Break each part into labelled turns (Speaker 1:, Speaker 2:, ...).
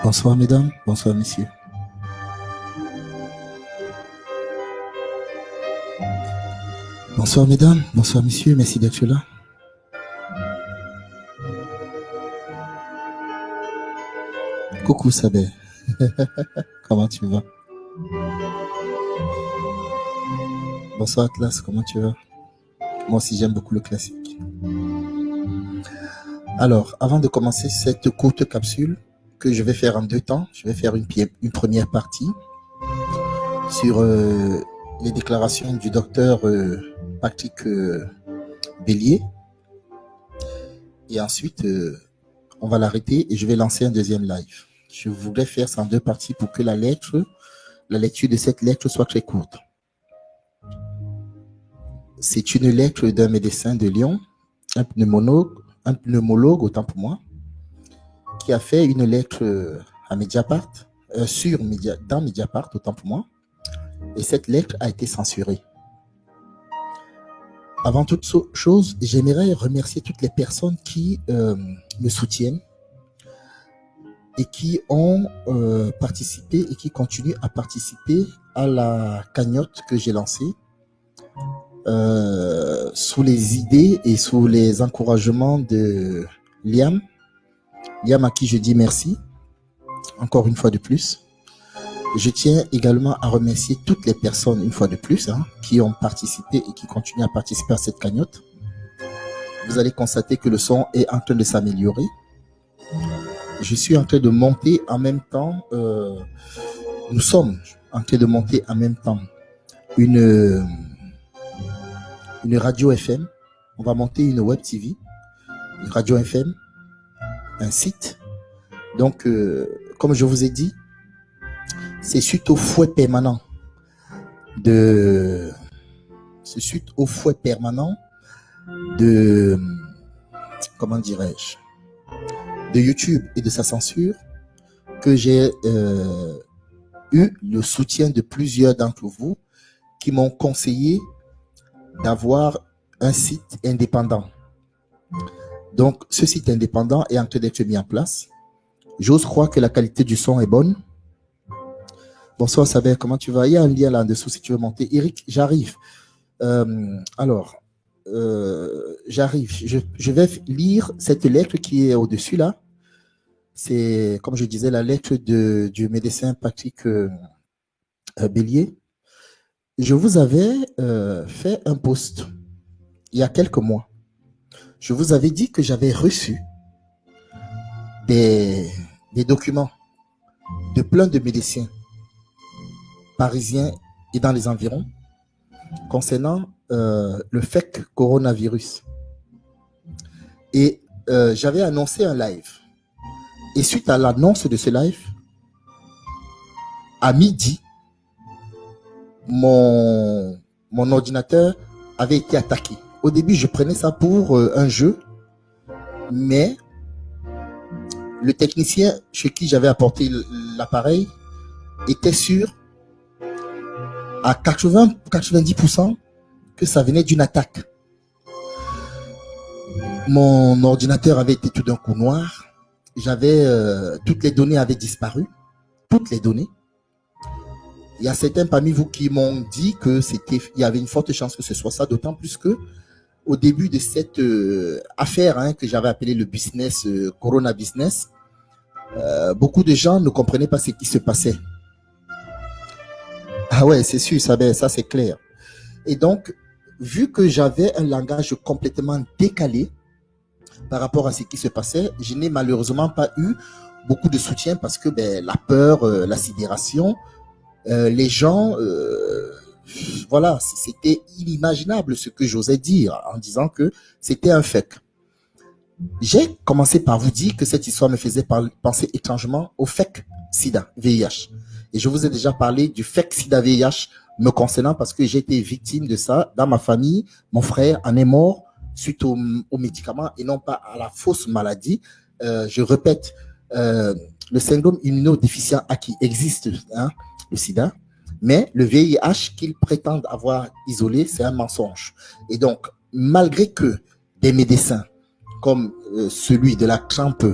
Speaker 1: Bonsoir mesdames, bonsoir messieurs. Bonsoir mesdames, bonsoir messieurs, merci d'être là. Coucou Sabé, comment tu vas? Bonsoir Atlas, comment tu vas? Moi aussi j'aime beaucoup le classique. Alors, avant de commencer cette courte capsule que je vais faire en 2 temps, je vais faire une première partie sur les déclarations du docteur Patrick Bélier. Et ensuite, on va l'arrêter et je vais lancer un deuxième live. Je voudrais faire ça en 2 parties pour que la lecture de cette lettre soit très courte. C'est une lettre d'un médecin de Lyon, un pneumologue autant pour moi, qui a fait une lettre à Mediapart, dans Mediapart autant pour moi, et cette lettre a été censurée. Avant toute chose, j'aimerais remercier toutes les personnes qui me soutiennent et qui ont participé et qui continuent à participer à la cagnotte que j'ai lancée sous les idées et sous les encouragements de Liam. Liam à qui je dis merci, encore une fois de plus. Je tiens également à remercier toutes les personnes, une fois de plus, qui ont participé et qui continuent à participer à cette cagnotte. Vous allez constater que le son est en train de s'améliorer. Je suis en train de monter en même temps, nous sommes en train de monter en même temps une radio FM. On va monter une web TV, une radio FM, un site. Donc, comme je vous ai dit, c'est suite au fouet permanent de comment dirais-je, de YouTube et de sa censure que j'ai eu le soutien de plusieurs d'entre vous qui m'ont conseillé d'avoir un site indépendant. Donc, ce site indépendant est en train d'être mis en place. J'ose croire que la qualité du son est bonne. Bonsoir Saber, comment tu vas? Il y a un lien là en dessous si tu veux monter. Eric, j'arrive. J'arrive. Je vais lire cette lettre qui est au-dessus là. C'est, comme je disais, la lettre du médecin Patrick Bélier. Je vous avais fait un post il y a quelques mois. Je vous avais dit que j'avais reçu des documents de plein de médecins parisiens et dans les environs concernant le fake coronavirus. Et j'avais annoncé un live. Et suite à l'annonce de ce live, à midi, mon ordinateur avait été attaqué. Au début, je prenais ça pour un jeu, mais le technicien chez qui j'avais apporté l'appareil était sûr à 90% que ça venait d'une attaque. Mon ordinateur avait été tout d'un coup noir. J'avais toutes les données avaient disparu. Toutes les données. Il y a certains parmi vous qui m'ont dit que il y avait une forte chance que ce soit ça, d'autant plus que au début de cette affaire que j'avais appelée le business, Corona Business, beaucoup de gens ne comprenaient pas ce qui se passait. Ah ouais, c'est sûr, ça c'est clair. Et donc, vu que j'avais un langage complètement décalé par rapport à ce qui se passait, je n'ai malheureusement pas eu beaucoup de soutien parce que la peur, la sidération, les gens, voilà, c'était inimaginable ce que j'osais dire en disant que c'était un fake. J'ai commencé par vous dire que cette histoire me faisait penser étrangement au fake sida, VIH. Et je vous ai déjà parlé du fake sida, VIH me concernant parce que j'ai été victime de ça dans ma famille. Mon frère en est mort suite aux médicaments et non pas à la fausse maladie. Je répète, le syndrome immunodéficient qui existe, hein, le sida, mais le VIH qu'ils prétendent avoir isolé, c'est un mensonge. Et donc, malgré que des médecins comme celui de la crampe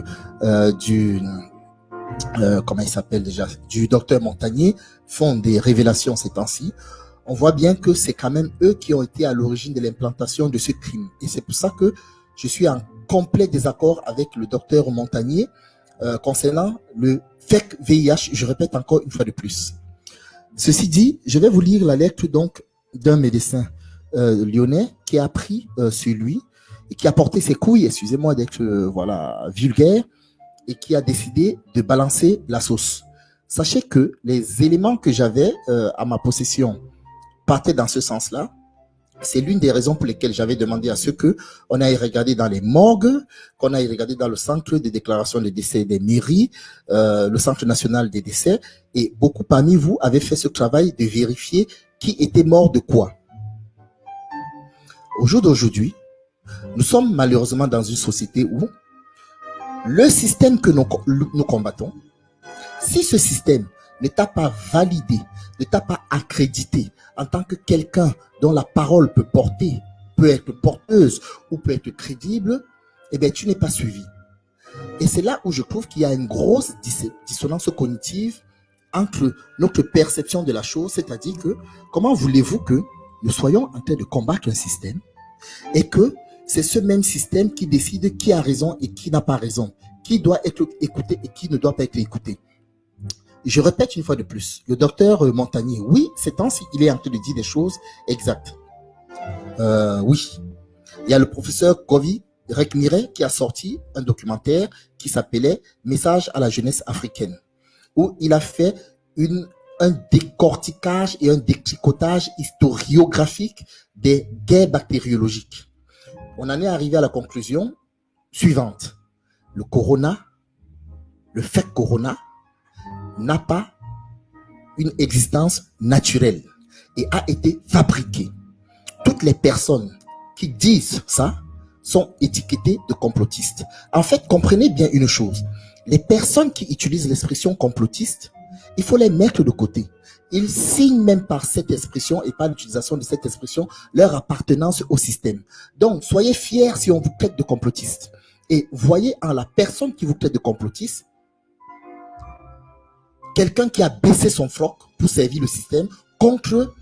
Speaker 1: comment il s'appelle déjà, du docteur Montagnier, font des révélations ces temps-ci, on voit bien que c'est quand même eux qui ont été à l'origine de l'implantation de ce crime. Et c'est pour ça que je suis en complet désaccord avec le docteur Montagnier concernant le fake VIH, je répète encore une fois de plus. Ceci dit, je vais vous lire la lettre donc d'un médecin lyonnais qui a pris sur lui et qui a porté ses couilles, excusez-moi d'être voilà, vulgaire, et qui a décidé de balancer la sauce. Sachez que les éléments que j'avais à ma possession partaient dans ce sens-là. C'est l'une des raisons pour lesquelles j'avais demandé à ce que on aille regarder dans les morgues, qu'on aille regarder dans le centre de déclaration des décès des mairies, le centre national des décès, et beaucoup parmi vous avaient fait ce travail de vérifier qui était mort de quoi. Au jour d'aujourd'hui, nous sommes malheureusement dans une société où le système que nous combattons, si ce système ne t'a pas validé, ne t'a pas accrédité en tant que quelqu'un dont la parole peut être porteuse ou peut être crédible, eh bien, tu n'es pas suivi. Et c'est là où je trouve qu'il y a une grosse dissonance cognitive entre notre perception de la chose, c'est-à-dire que comment voulez-vous que nous soyons en train de combattre un système et que c'est ce même système qui décide qui a raison et qui n'a pas raison, qui doit être écouté et qui ne doit pas être écouté. Je répète une fois de plus, le docteur Montagnier, oui, ces temps-ci, il est en train de dire des choses exactes. Oui. Il y a le professeur Govi Rekmire qui a sorti un documentaire qui s'appelait Message à la jeunesse africaine, où il a fait un décortiquage et un détricotage historiographique des guerres bactériologiques. On en est arrivé à la conclusion suivante. Le corona, le fake corona, n'a pas une existence naturelle et a été fabriqué. Toutes les personnes qui disent ça sont étiquetées de complotistes. En fait, comprenez bien une chose. Les personnes qui utilisent l'expression complotiste, il faut les mettre de côté. Ils signent même par cette expression et par l'utilisation de cette expression leur appartenance au système. Donc, soyez fiers si on vous traite de complotiste. Et voyez en la personne qui vous traite de complotiste quelqu'un qui a baissé son froc pour servir le système contre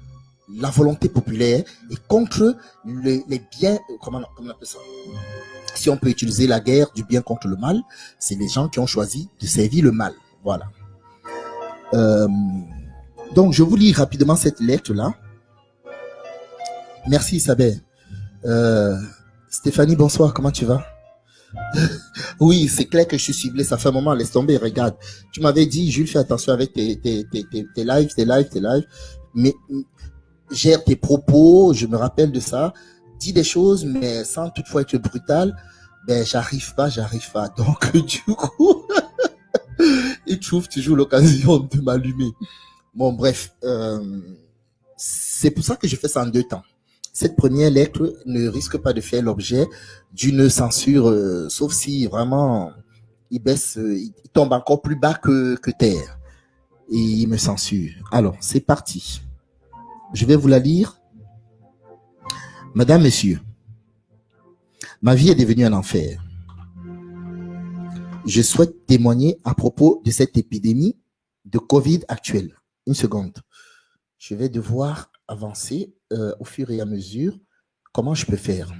Speaker 1: la volonté populaire et contre les biens, comment on appelle ça? Si on peut utiliser la guerre du bien contre le mal, c'est les gens qui ont choisi de servir le mal. Voilà. Donc, je vous lis rapidement cette lettre-là. Merci Isabelle. Stéphanie, bonsoir, comment tu vas? Oui, c'est clair que je suis ciblé, ça fait un moment, laisse tomber, regarde. Tu m'avais dit, Jules, fais attention avec tes lives, mais gère tes propos, je me rappelle de ça. Dis des choses, mais sans toutefois être brutal, ben j'arrive pas. Donc, du coup, il trouve toujours l'occasion de m'allumer. Bon, bref, c'est pour ça que je fais ça en 2 temps. Cette première lettre ne risque pas de faire l'objet d'une censure, sauf si vraiment il baisse, il tombe encore plus bas que terre. Et il me censure. Alors, c'est parti. Je vais vous la lire. Madame, Monsieur, ma vie est devenue un enfer. Je souhaite témoigner à propos de cette épidémie de Covid actuelle. Une seconde. Je vais devoir avancer au fur et à mesure. Comment je peux faire?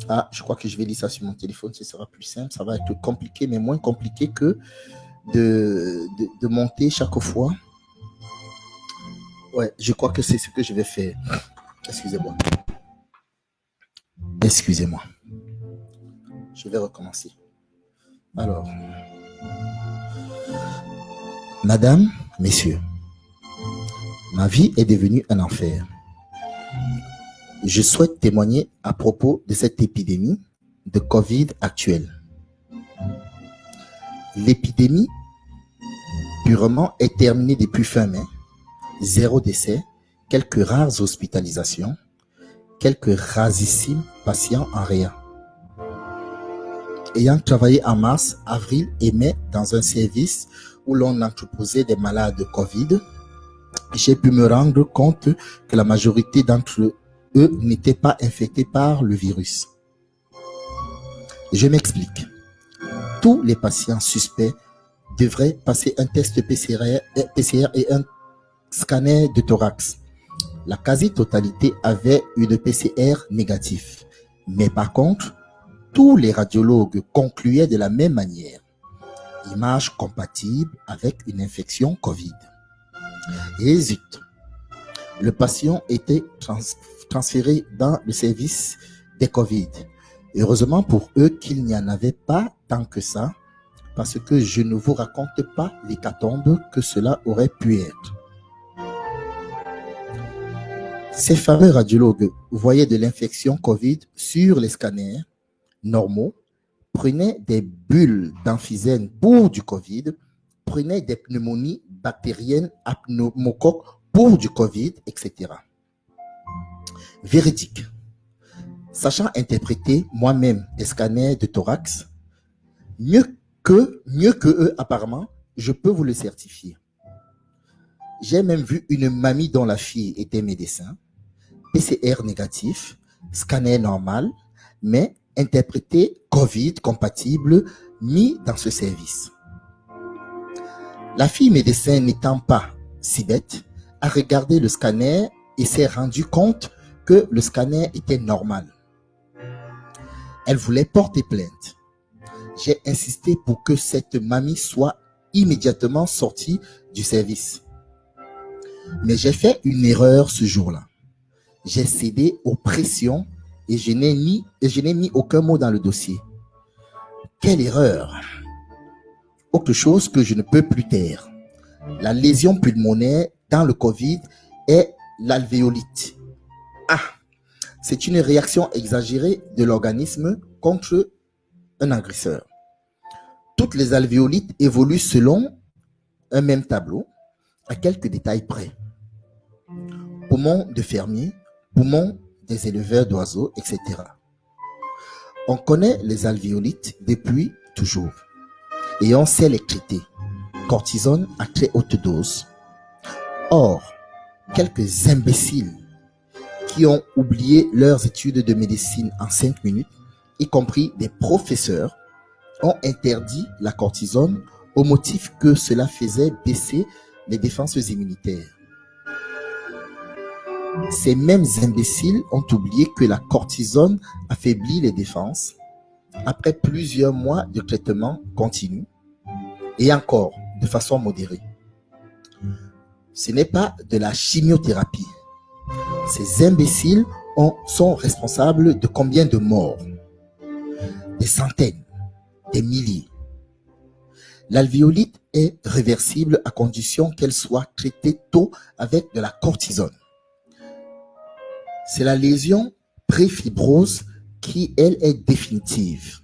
Speaker 1: Ah, je crois que je vais lire ça sur mon téléphone, ce sera plus simple. Ça va être compliqué, mais moins compliqué que de monter chaque fois. Ouais, je crois que c'est ce que je vais faire. Excusez-moi. Excusez-moi. Je vais recommencer. Alors, Madame, Messieurs, ma vie est devenue un enfer. Je souhaite témoigner à propos de cette épidémie de Covid actuelle. L'épidémie purement est terminée depuis fin mai. 0 décès, quelques rares hospitalisations, quelques rarissimes patients en réa. Ayant travaillé en mars, avril et mai dans un service où l'on entreposait des malades de Covid, j'ai pu me rendre compte que la majorité d'entre eux n'étaient pas infectés par le virus. Je m'explique. Tous les patients suspects devraient passer un test PCR et un scanner de thorax. La quasi-totalité avait une PCR négative. Mais par contre, tous les radiologues concluaient de la même manière. Image compatible avec une infection Covid. Et zut, le patient était transféré dans le service des Covid. Heureusement pour eux qu'il n'y en avait pas tant que ça, parce que je ne vous raconte pas l'hécatombe que cela aurait pu être. Ces fameux radiologues voyaient de l'infection Covid sur les scanners normaux, prenaient des bulles d'emphysème pour du Covid, prenaient des pneumonies bactériennes à pneumocoque pour du Covid, etc. Véridique. Sachant interpréter moi-même des scanners de thorax, mieux que eux apparemment, je peux vous le certifier. J'ai même vu une mamie dont la fille était médecin, PCR négatif, scanner normal, mais interprété Covid compatible, mis dans ce service. La fille médecin n'étant pas si bête, a regardé le scanner et s'est rendu compte que le scanner était normal. Elle voulait porter plainte. J'ai insisté pour que cette mamie soit immédiatement sortie du service. Mais j'ai fait une erreur ce jour-là. J'ai cédé aux pressions et je n'ai mis aucun mot dans le dossier. Quelle erreur! Autre chose que je ne peux plus taire. La lésion pulmonaire dans le Covid est l'alvéolite. Ah! C'est une réaction exagérée de l'organisme contre un agresseur. Toutes les alvéolites évoluent selon un même tableau, à quelques détails près. Poumons de fermiers, poumons des éleveurs d'oiseaux, etc. On connaît les alvéolites depuis toujours et on sait les traiter. Cortisone à très haute dose. Or, quelques imbéciles qui ont oublié leurs études de médecine en 5 minutes, y compris des professeurs, ont interdit la cortisone au motif que cela faisait baisser les défenses immunitaires. Ces mêmes imbéciles ont oublié que la cortisone affaiblit les défenses après plusieurs mois de traitement continu et encore de façon modérée. Ce n'est pas de la chimiothérapie. Ces imbéciles sont responsables de combien de morts? Des centaines, des milliers. L'alvéolite est réversible à condition qu'elle soit traitée tôt avec de la cortisone. C'est la lésion préfibrose qui, elle, est définitive.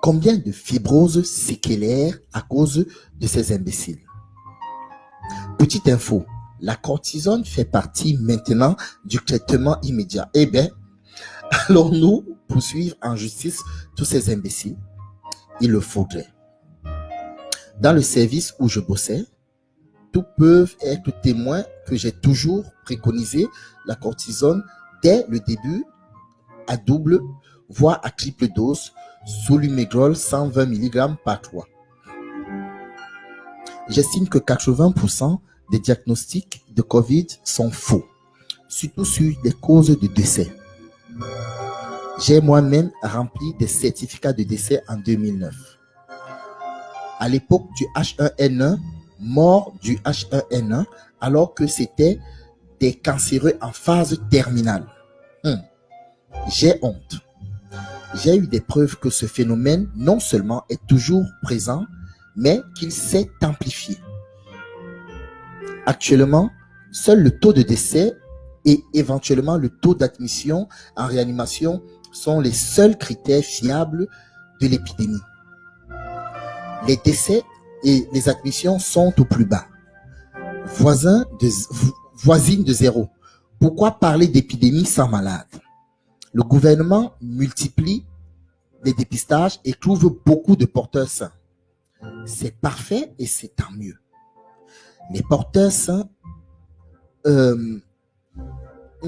Speaker 1: Combien de fibroses séquelaires à cause de ces imbéciles? Petite info, la cortisone fait partie maintenant du traitement immédiat. Eh bien, allons-nous poursuivre en justice tous ces imbéciles? Il le faudrait. Dans le service où je bossais, tous peuvent être témoins que j'ai toujours préconisé la cortisone dès le début à double, voire à triple dose, Solumégrol 120 mg par 3. J'estime que 80% des diagnostics de Covid sont faux, surtout sur des causes de décès. J'ai moi-même rempli des certificats de décès en 2009. À l'époque du H1N1, mort du H1N1, alors que c'était des cancéreux en phase terminale. J'ai honte. J'ai eu des preuves que ce phénomène non seulement est toujours présent, mais qu'il s'est amplifié. Actuellement, seul le taux de décès et éventuellement le taux d'admission en réanimation sont les seuls critères fiables de l'épidémie. Les décès et les admissions sont au plus bas, voisines de zéro. Pourquoi parler d'épidémie sans malade? Le gouvernement multiplie les dépistages et trouve beaucoup de porteurs sains. C'est parfait et c'est tant mieux. Les porteurs sains, une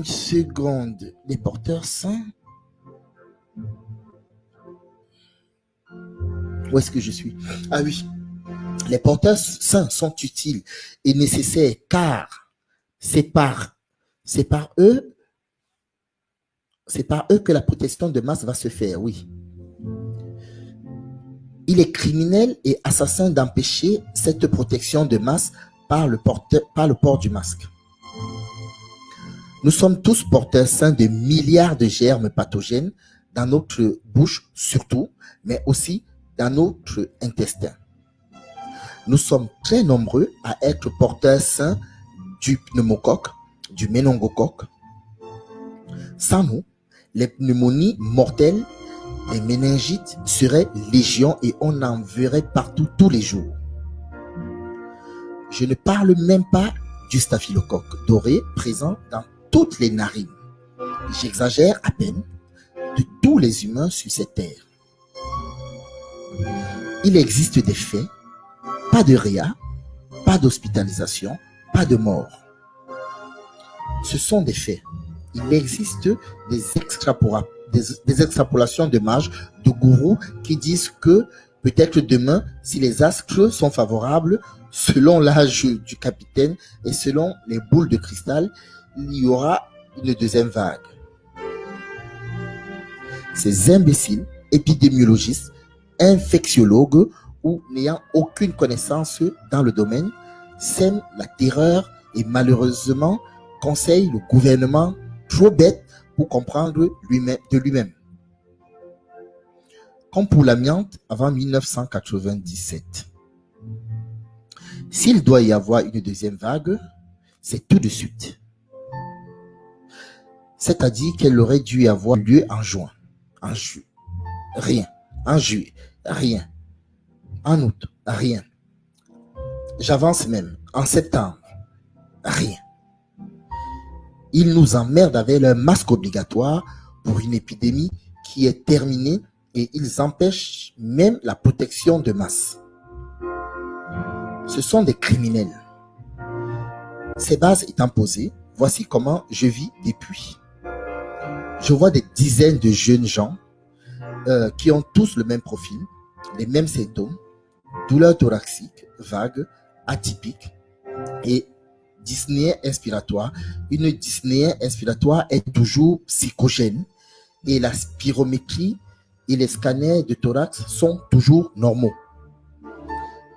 Speaker 1: seconde, les porteurs sains, où est-ce que je suis? Ah oui, les porteurs sains sont utiles et nécessaires car c'est par eux que la protection de masse va se faire, oui. Il est criminel et assassin d'empêcher cette protection de masse par le port du masque. Nous sommes tous porteurs sains de milliards de germes pathogènes dans notre bouche surtout, mais aussi dans notre intestin. Nous sommes très nombreux à être porteurs sains du pneumocoque, du méningocoque. Sans nous, les pneumonies mortelles, les méningites seraient légion et on en verrait partout tous les jours. Je ne parle même pas du staphylocoque doré présent dans toutes les narines. J'exagère à peine de tous les humains sur cette terre. Il existe des faits, pas de réa, pas d'hospitalisation, pas de mort. Ce sont des faits. Il existe des extrapolations de mages, de gourous qui disent que peut-être demain, si les astres sont favorables, selon l'âge du capitaine et selon les boules de cristal, il y aura une deuxième vague. Ces imbéciles, épidémiologistes, infectiologues ou n'ayant aucune connaissance dans le domaine, sèment la terreur et malheureusement conseillent le gouvernement trop bête pour comprendre de lui-même. Comme pour l'amiante avant 1997. S'il doit y avoir une deuxième vague, c'est tout de suite. C'est-à-dire qu'elle aurait dû avoir lieu en juin. En juillet, rien. En juillet, rien. En août, rien. J'avance même. En septembre, rien. Ils nous emmerdent avec leur masque obligatoire pour une épidémie qui est terminée et ils empêchent même la protection de masse. Ce sont des criminels. Ces bases étant posées, voici comment je vis depuis. Je vois des dizaines de jeunes gens qui ont tous le même profil, les mêmes symptômes, douleurs thoraciques, vagues, atypiques et dyspnée inspiratoire. Une dyspnée inspiratoire est toujours psychogène et la spirométrie et les scanners de thorax sont toujours normaux.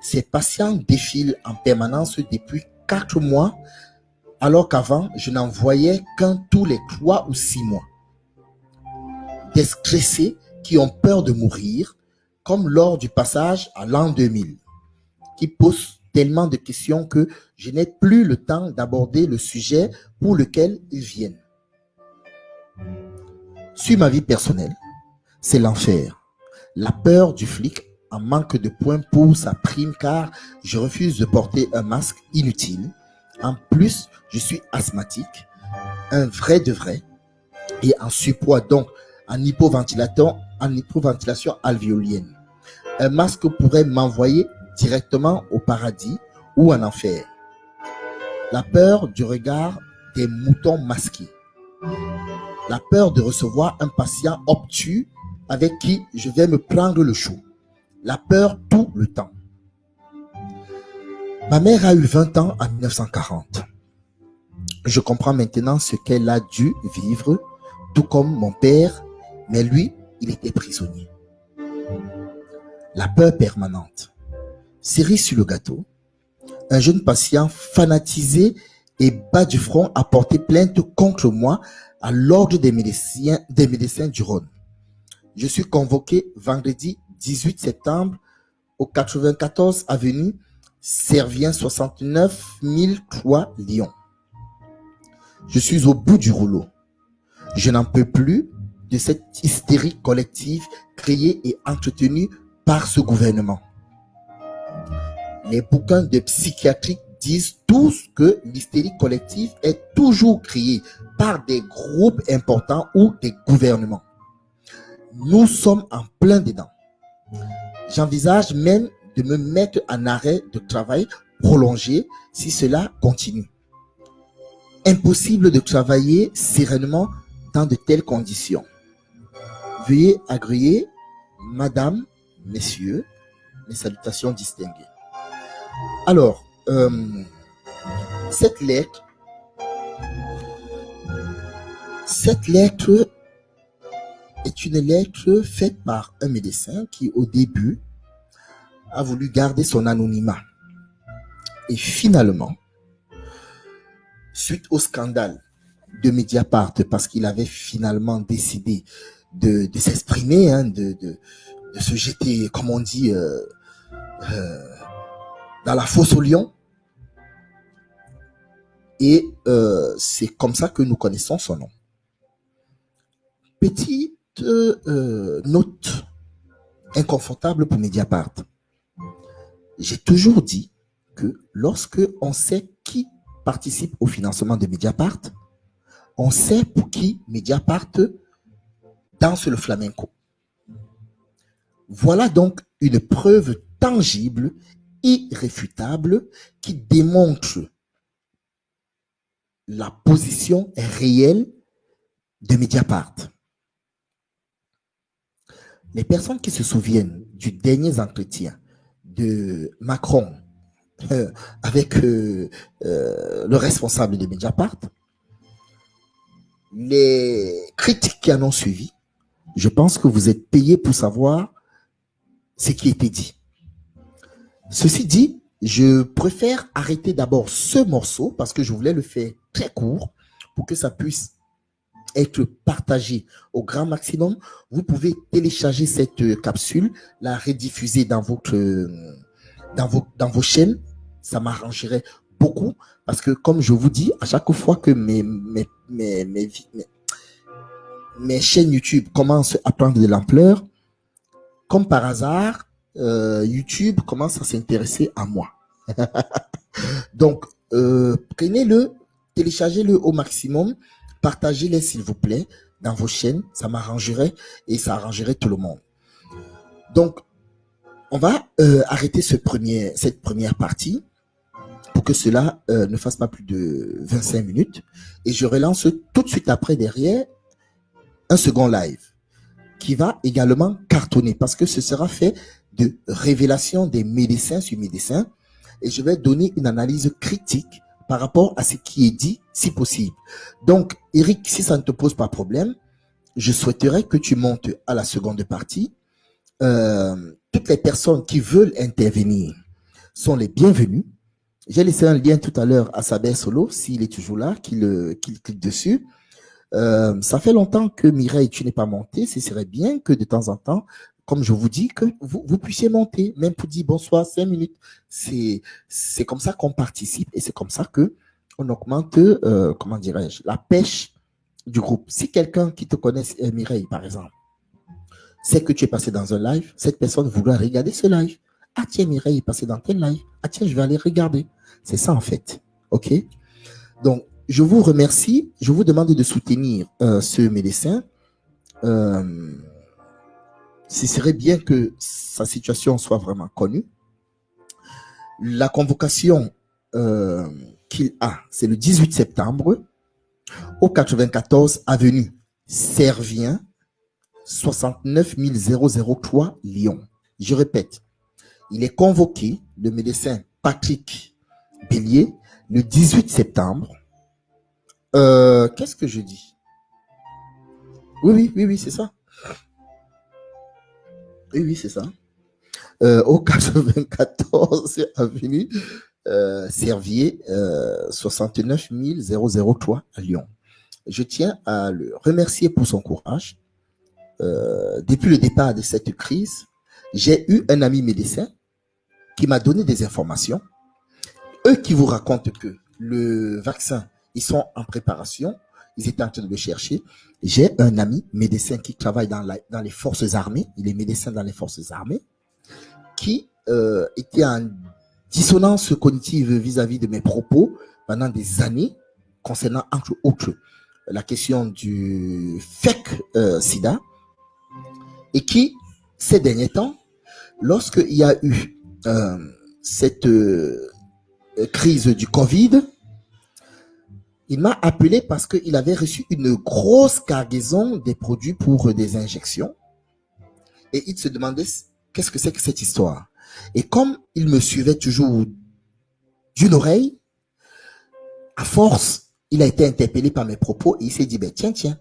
Speaker 1: Ces patients défilent en permanence depuis 4 mois alors qu'avant, je n'en voyais qu'un tous les 3 ou 6 mois. Des stressés qui ont peur de mourir, comme lors du passage à l'an 2000, qui posent tellement de questions que je n'ai plus le temps d'aborder le sujet pour lequel ils viennent. Sur ma vie personnelle, c'est l'enfer. La peur du flic en manque de points pour sa prime car je refuse de porter un masque inutile. En plus, je suis asthmatique, un vrai de vrai, et en surpoids, donc en hypoventilation alvéolienne. Un masque pourrait m'envoyer directement au paradis ou en enfer. La peur du regard des moutons masqués. La peur de recevoir un patient obtus avec qui je vais me prendre le chou. La peur tout le temps. Ma mère a eu 20 ans en 1940. Je comprends maintenant ce qu'elle a dû vivre, tout comme mon père, mais lui, il était prisonnier. La peur permanente. Cerise sur le gâteau, un jeune patient fanatisé et bas du front a porté plainte contre moi à l'ordre des médecins du Rhône. Je suis convoqué vendredi 18 septembre au 94 avenue Servien 69 003 Lyon. Je suis au bout du rouleau. Je n'en peux plus de cette hystérie collective créée et entretenue par ce gouvernement. Les bouquins de psychiatrie disent tous que l'hystérie collective est toujours créée par des groupes importants ou des gouvernements. Nous sommes en plein dedans. J'envisage même de me mettre en arrêt de travail prolongé si cela continue. Impossible de travailler sereinement dans de telles conditions. Veuillez agréer, madame, messieurs, mes salutations distinguées. Alors, cette lettre est une lettre faite par un médecin qui, au début, a voulu garder son anonymat. Et finalement, suite au scandale de Mediapart, parce qu'il avait finalement décidé de s'exprimer, de se jeter, comme on dit, dans la fosse au lion. Et c'est comme ça que nous connaissons son nom. Petite note inconfortable pour Mediapart. J'ai toujours dit que lorsque on sait qui participe au financement de Mediapart, on sait pour qui Mediapart danse le flamenco. Voilà donc une preuve tangible, irréfutable, qui démontre la position réelle de Mediapart. Les personnes qui se souviennent du dernier entretien de Macron avec le responsable de Mediapart, les critiques qui en ont suivi, je pense que vous êtes payés pour savoir ce qui a été dit. Ceci dit, je préfère arrêter d'abord ce morceau parce que je voulais le faire très court pour que ça puisse être partagé au grand maximum. Vous pouvez télécharger cette capsule, la rediffuser dans vos chaînes. Ça m'arrangerait beaucoup parce que, comme je vous dis, à chaque fois que mes chaînes YouTube commencent à prendre de l'ampleur, comme par hasard, YouTube commence à s'intéresser à moi. Donc, prenez-le, téléchargez-le au maximum, partagez-le s'il vous plaît dans vos chaînes, ça m'arrangerait et ça arrangerait tout le monde. Donc, on va arrêter cette première partie pour que cela ne fasse pas plus de 25 minutes et je relance tout de suite après derrière un second live qui va également cartonner parce que ce sera fait de révélations des médecins sur médecins et je vais donner une analyse critique par rapport à ce qui est dit, si possible. Donc, Eric, si ça ne te pose pas problème, je souhaiterais que tu montes à la seconde partie. Toutes les personnes qui veulent intervenir sont les bienvenues. J'ai laissé un lien tout à l'heure à Saber Solo, s'il est toujours là, qu'il clique dessus. Ça fait longtemps que Mireille, tu n'es pas montée. Ce serait bien que de temps en temps, comme je vous dis, que vous puissiez monter, même pour dire bonsoir 5 minutes. C'est comme ça qu'on participe et c'est comme ça que on augmente, comment dirais-je, la pêche du groupe. Si quelqu'un qui te connaît, Mireille, par exemple, sait que tu es passé dans un live, cette personne voudra regarder ce live. Ah tiens, Mireille est passé dans tel live. Ah tiens, je vais aller regarder. C'est ça en fait. OK? Donc, je vous remercie. Je vous demande de soutenir ce médecin. Ce serait bien que sa situation soit vraiment connue. La convocation qu'il a, c'est le 18 septembre au 94 avenue Servien 69 003 Lyon. Je répète, il est convoqué, le médecin Patrick Bélier, le 18 septembre. Qu'est-ce que je dis? Oui, c'est ça. Oui, c'est ça. Au 94 avenue Servier 69 003 à Lyon. Je tiens à le remercier pour son courage. Depuis le départ de cette crise, j'ai eu un ami médecin qui m'a donné des informations. Eux qui vous racontent que le vaccin, ils sont en préparation, ils étaient en train de le chercher. J'ai un ami médecin qui travaille dans les forces armées, il est médecin dans les forces armées, qui était en dissonance cognitive vis-à-vis de mes propos pendant des années concernant entre autres la question du fake sida, et qui, ces derniers temps, lorsqu'il y a eu cette crise du Covid, il m'a appelé parce qu'il avait reçu une grosse cargaison des produits pour des injections et il se demandait qu'est-ce que c'est que cette histoire. Et comme il me suivait toujours d'une oreille, à force, il a été interpellé par mes propos et il s'est dit, ben tiens,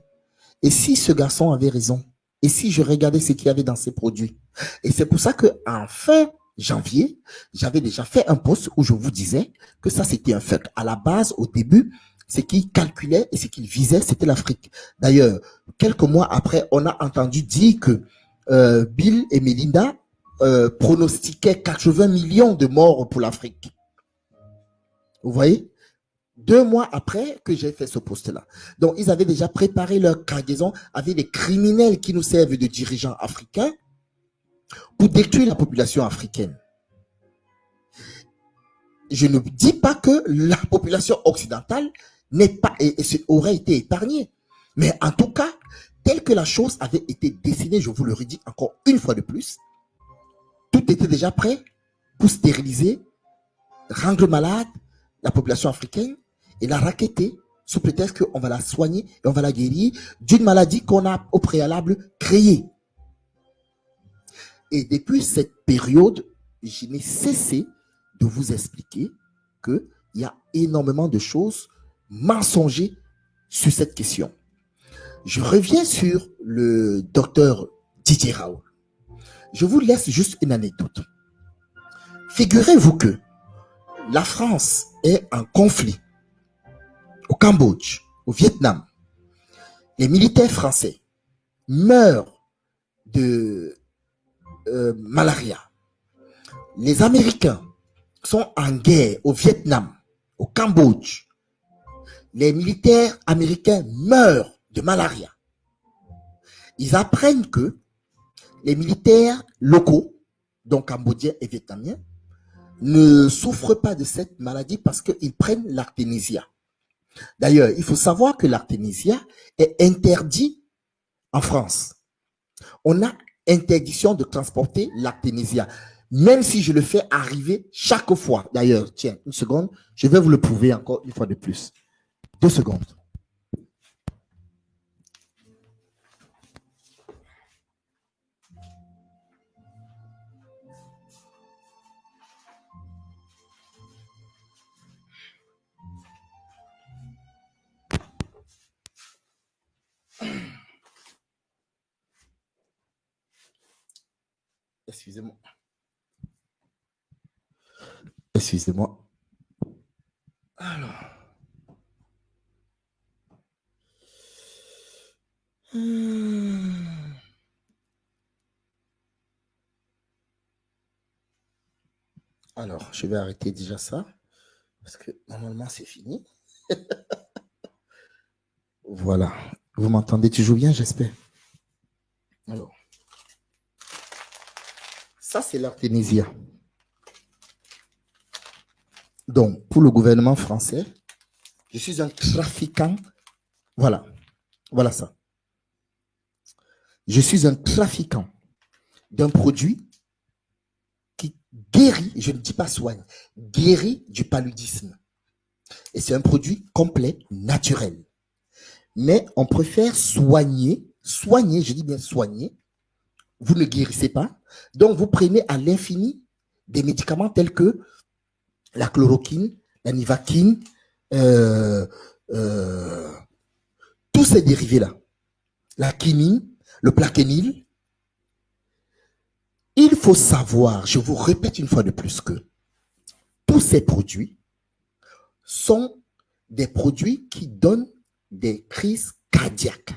Speaker 1: et si ce garçon avait raison? Et si je regardais ce qu'il y avait dans ces produits? Et c'est pour ça que en fin janvier, j'avais déjà fait un post où je vous disais que ça, c'était un fake. À la base, au début, ce qu'il calculait et ce qu'il visait, c'était l'Afrique. D'ailleurs, quelques mois après, on a entendu dire que Bill et Melinda pronostiquaient 80 millions de morts pour l'Afrique. Vous voyez? 2 mois après que j'ai fait ce post-là. Donc, ils avaient déjà préparé leur cargaison avec des criminels qui nous servent de dirigeants africains pour détruire la population africaine. Je ne dis pas que la population occidentale n'est pas aurait été épargnée. Mais en tout cas, tel que la chose avait été dessinée, je vous le redis encore une fois de plus, tout était déjà prêt pour stériliser, rendre malade la population africaine et la racketter sous prétexte qu'on va la soigner et on va la guérir d'une maladie qu'on a au préalable créée. Et depuis cette période, je n'ai cessé de vous expliquer qu'il y a énormément de choses mensongères sur cette question. Je reviens sur le docteur Didier Raoult. Je vous laisse juste une anecdote. Figurez-vous que la France est en conflit au Cambodge, au Vietnam. Les militaires français meurent de malaria. Les Américains sont en guerre au Vietnam, au Cambodge. Les militaires américains meurent de malaria. Ils apprennent que les militaires locaux, donc cambodgiens et vietnamiens, ne souffrent pas de cette maladie parce qu'ils prennent l'artémisia. D'ailleurs, il faut savoir que l'artémisia est interdit en France. On a interdiction de transporter l'artémisia, même si je le fais arriver chaque fois. D'ailleurs, tiens, une seconde, je vais vous le prouver encore une fois de plus. 2 secondes. Excusez-moi. Excusez-moi. Alors. Alors, je vais arrêter déjà ça, parce que normalement, c'est fini. Voilà. Vous m'entendez toujours bien, j'espère. Alors. Ça, c'est l'artémisia. Donc, pour le gouvernement français, je suis un trafiquant. Voilà. Voilà ça. Je suis un trafiquant d'un produit qui guérit, je ne dis pas soigne, guérit du paludisme. Et c'est un produit complet, naturel. Mais on préfère soigner, je dis bien soigner, vous ne guérissez pas, donc vous prenez à l'infini des médicaments tels que la chloroquine, la nivaquine, tous ces dérivés-là, la quinine, le plaquenil. Il faut savoir, je vous répète une fois de plus que tous ces produits sont des produits qui donnent des crises cardiaques.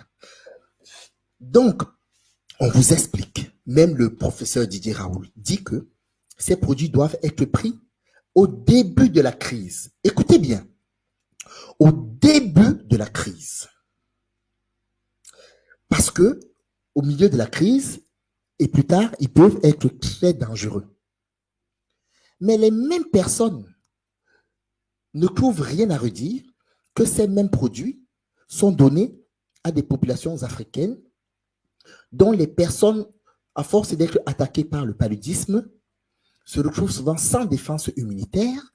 Speaker 1: Donc, on vous explique, même le professeur Didier Raoult dit que ces produits doivent être pris au début de la crise. Écoutez bien, au début de la crise. Parce que au milieu de la crise et plus tard, ils peuvent être très dangereux. Mais les mêmes personnes ne trouvent rien à redire que ces mêmes produits sont donnés à des populations africaines dont les personnes, à force d'être attaquées par le paludisme, se retrouvent souvent sans défense immunitaire.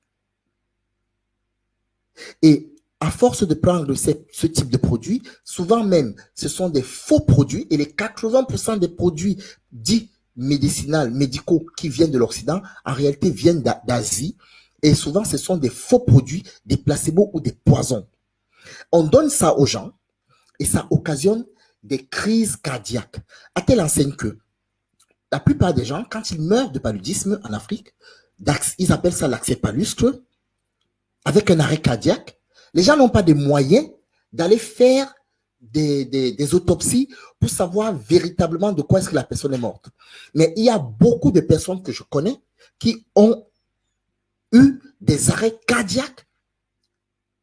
Speaker 1: Et à force de prendre ce type de produits, souvent même, ce sont des faux produits et les 80% des produits dits médicaux qui viennent de l'Occident, en réalité viennent d'Asie. Et souvent, ce sont des faux produits, des placebos ou des poisons. On donne ça aux gens et ça occasionne des crises cardiaques. À telle enseigne que la plupart des gens, quand ils meurent de paludisme en Afrique, ils appellent ça l'accès palustre, avec un arrêt cardiaque, les gens n'ont pas de moyens d'aller faire des autopsies pour savoir véritablement de quoi est-ce que la personne est morte. Mais il y a beaucoup de personnes que je connais qui ont eu des arrêts cardiaques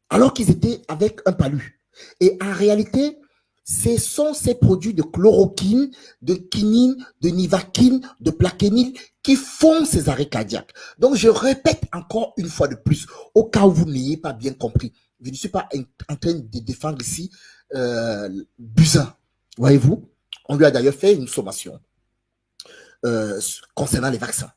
Speaker 1: alors qu'ils étaient avec un palu. Et en réalité, ce sont ces produits de chloroquine, de quinine, de nivaquine, de plaquenil qui font ces arrêts cardiaques. Donc, je répète encore une fois de plus, au cas où vous n'ayez pas bien compris, je ne suis pas en train de défendre ici Buzyn. Voyez-vous, on lui a d'ailleurs fait une sommation concernant les vaccins.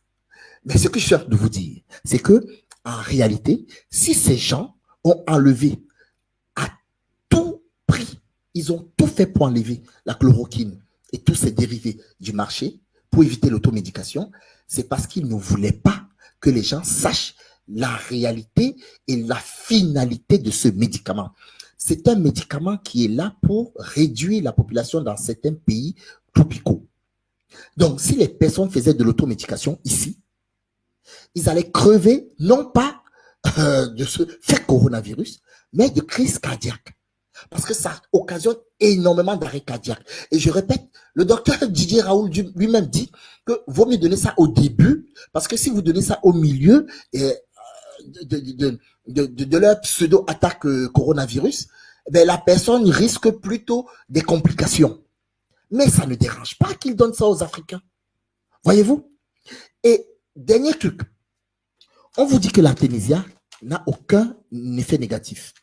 Speaker 1: Mais ce que je suis en train de vous dire, c'est que en réalité, si ces gens ont enlevé à tout prix, ils ont tout fait pour enlever la chloroquine et tous ses dérivés du marché pour éviter l'automédication, c'est parce qu'ils ne voulaient pas que les gens sachent la réalité et la finalité de ce médicament. C'est un médicament qui est là pour réduire la population dans certains pays tropicaux. Donc, si les personnes faisaient de l'automédication ici, ils allaient crever, non pas de ce fait coronavirus, mais de crise cardiaque. Parce que ça occasionne énormément d'arrêts cardiaques. Et je répète, le docteur Didier Raoult lui-même dit que vaut mieux donner ça au début, parce que si vous donnez ça au milieu de leur pseudo-attaque coronavirus, ben, la personne risque plutôt des complications. Mais ça ne dérange pas qu'ils donnent ça aux Africains. Voyez-vous? Et dernier truc, on vous dit que l'artémisia n'a aucun effet négatif.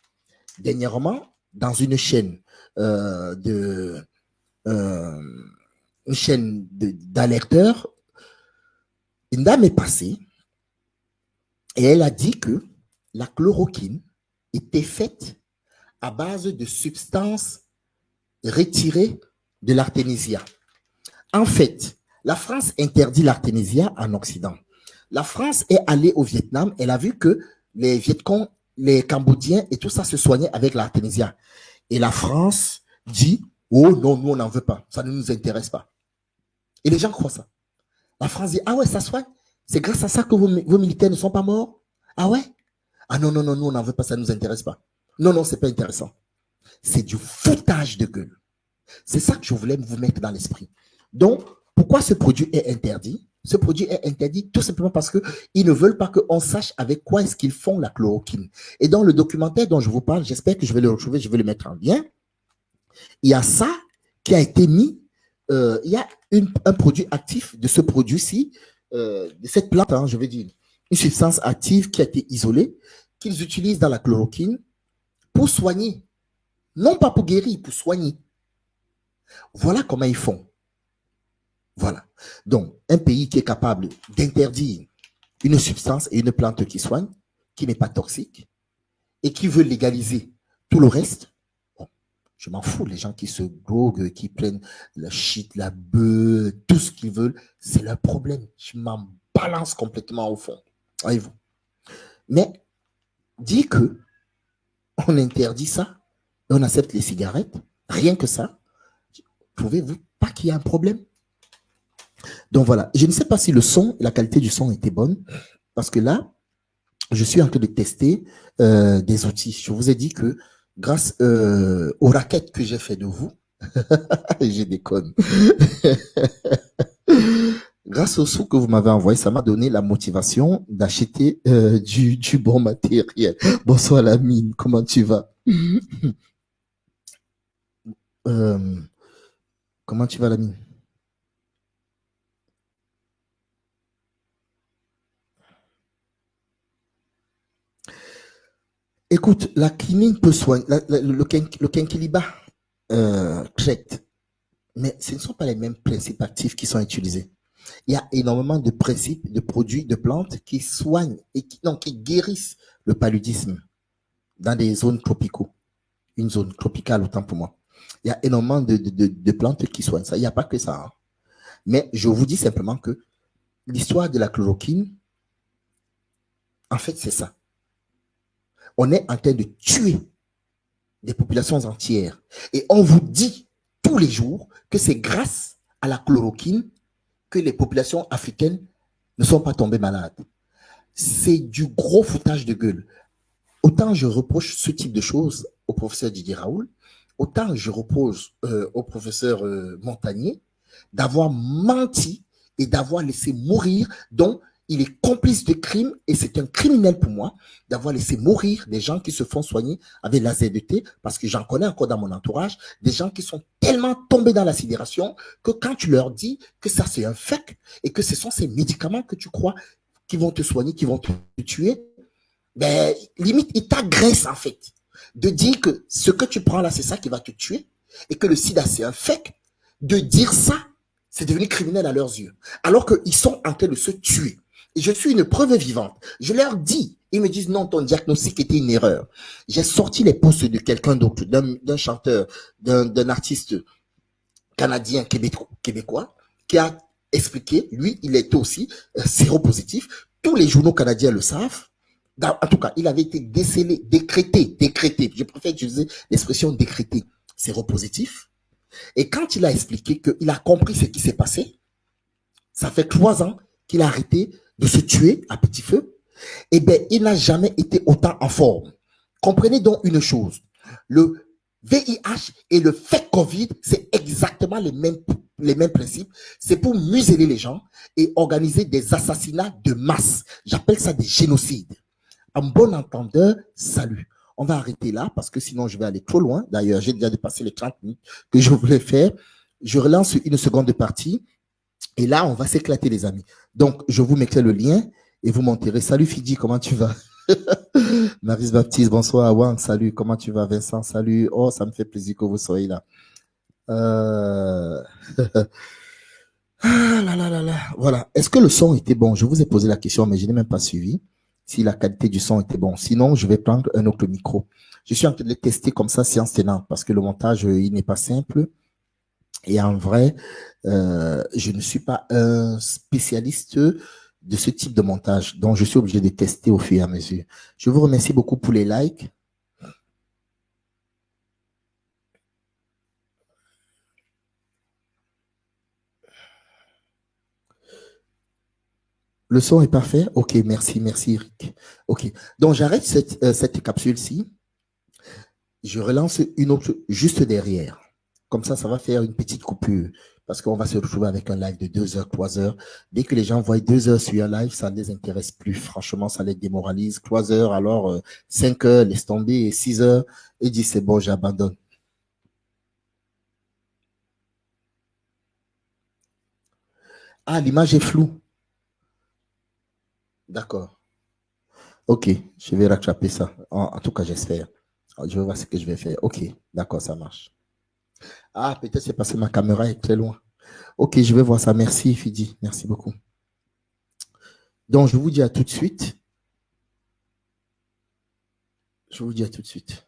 Speaker 1: Dernièrement, dans une chaîne d'alerteurs, une dame est passée et elle a dit que la chloroquine était faite à base de substances retirées de l'artémisia. En fait, la France interdit l'artémisia en Occident. La France est allée au Vietnam, elle a vu que les Vietcong, les Cambodgiens et tout ça se soignaient avec l'artémisia. Et la France dit, oh non, nous on n'en veut pas, ça ne nous intéresse pas. Et les gens croient ça. La France dit, ah ouais, ça soigne, c'est grâce à ça que vos militaires ne sont pas morts. Ah ouais? Ah non, non, non, nous on n'en veut pas, ça ne nous intéresse pas. Non, non, c'est pas intéressant. C'est du foutage de gueule. C'est ça que je voulais vous mettre dans l'esprit. Donc, pourquoi ce produit est interdit? Ce produit est interdit tout simplement parce qu'ils ne veulent pas qu'on sache avec quoi est-ce qu'ils font la chloroquine. Et dans le documentaire dont je vous parle, j'espère que je vais le retrouver, je vais le mettre en lien. Il y a ça qui a été mis, il y a un produit actif de ce produit-ci, de cette plante, hein, je veux dire, une substance active qui a été isolée, qu'ils utilisent dans la chloroquine pour soigner. Non pas pour guérir, pour soigner. Voilà comment ils font. Voilà. Donc, un pays qui est capable d'interdire une substance et une plante qui soigne, qui n'est pas toxique, et qui veut légaliser tout le reste, bon, je m'en fous. Les gens qui se droguent, qui prennent la shit, la bœuf, tout ce qu'ils veulent, c'est leur problème. Je m'en balance complètement au fond. Voyez-vous. Mais, dit que on interdit ça, et on accepte les cigarettes, rien que ça, trouvez-vous pas qu'il y a un problème? Donc voilà, je ne sais pas si le son, la qualité du son était bonne, parce que là, je suis en train de tester des outils. Je vous ai dit que grâce aux raquettes que j'ai fait de vous, je déconne. Grâce aux sous que vous m'avez envoyés, ça m'a donné la motivation d'acheter du bon matériel. Bonsoir Lamine, comment tu vas? Euh, Comment tu vas Lamine? Écoute, la quinine peut soigner, le quinquilibre traite, mais ce ne sont pas les mêmes principes actifs qui sont utilisés. Il y a énormément de principes, de produits, de plantes qui soignent et qui guérissent le paludisme dans des zones tropicaux, une zone tropicale autant pour moi. Il y a énormément de plantes qui soignent ça. Il n'y a pas que ça. Hein. Mais je vous dis simplement que l'histoire de la chloroquine, en fait, c'est ça. On est en train de tuer des populations entières. Et on vous dit tous les jours que c'est grâce à la chloroquine que les populations africaines ne sont pas tombées malades. C'est du gros foutage de gueule. Autant je reproche ce type de choses au professeur Didier Raoul, autant je reproche au professeur Montagnier d'avoir menti et d'avoir laissé mourir, dont il est complice de crimes et c'est un criminel pour moi d'avoir laissé mourir des gens qui se font soigner avec la ZET, parce que j'en connais encore dans mon entourage, des gens qui sont tellement tombés dans la sidération que quand tu leur dis que ça c'est un fake et que ce sont ces médicaments que tu crois qui vont te soigner, qui vont te tuer, ben, limite, il t'agresse en fait de dire que ce que tu prends là, c'est ça qui va te tuer et que le sida, c'est un fake. De dire ça, c'est devenu criminel à leurs yeux. Alors qu'ils sont en train de se tuer. Et je suis une preuve vivante. Je leur dis, ils me disent non, ton diagnostic était une erreur. J'ai sorti les posts de quelqu'un d'autre, d'un chanteur, d'un artiste canadien, québécois, qui a expliqué, lui, il était aussi séropositif. Tous les journaux canadiens le savent. En tout cas, il avait été décelé, décrété. Je préfère utiliser l'expression décrété, séropositif. Et quand il a expliqué qu'il a compris ce qui s'est passé, ça fait 3 ans qu'il a arrêté de se tuer à petit feu, eh bien, il n'a jamais été autant en forme. Comprenez donc une chose, le VIH et le fake Covid, c'est exactement les mêmes principes. C'est pour museler les gens et organiser des assassinats de masse. J'appelle ça des génocides. En bon entendeur, salut. On va arrêter là parce que sinon je vais aller trop loin. D'ailleurs, j'ai déjà dépassé les 30 minutes que je voulais faire. Je relance une seconde partie et là, on va s'éclater, les amis. Donc, je vous mettrai le lien et vous monterez. Salut Fidji, comment tu vas? Maris Baptiste, bonsoir. Wang, salut. Comment tu vas, Vincent? Salut. Oh, ça me fait plaisir que vous soyez là. Ah là là là là. Voilà. Est-ce que le son était bon? Je vous ai posé la question, mais je n'ai même pas suivi si la qualité du son était bon. Sinon, je vais prendre un autre micro. Je suis en train de le tester comme ça, séance tenante, parce que le montage, il n'est pas simple. Et en vrai, je ne suis pas un spécialiste de ce type de montage, donc je suis obligé de tester au fur et à mesure. Je vous remercie beaucoup pour les likes. Le son est parfait? Ok, merci, merci Eric. Ok, donc j'arrête cette capsule-ci. Je relance une autre juste derrière. Comme ça va faire une petite coupure. Parce qu'on va se retrouver avec un live de 2 heures, 3 heures. Dès que les gens voient 2 heures sur un live, ça ne les intéresse plus. Franchement, ça les démoralise. 3 heures, alors 5 heures, laisse tomber. Et 6 heures, et dit c'est bon, j'abandonne. Ah, l'image est floue. D'accord. Ok, je vais rattraper ça. En tout cas, j'espère. Je vais voir ce que je vais faire. Ok, d'accord, ça marche. Ah, peut-être c'est parce que ma caméra est très loin. Ok, je vais voir ça. Merci, Fidi. Merci beaucoup. Donc, je vous dis à tout de suite. Je vous dis à tout de suite.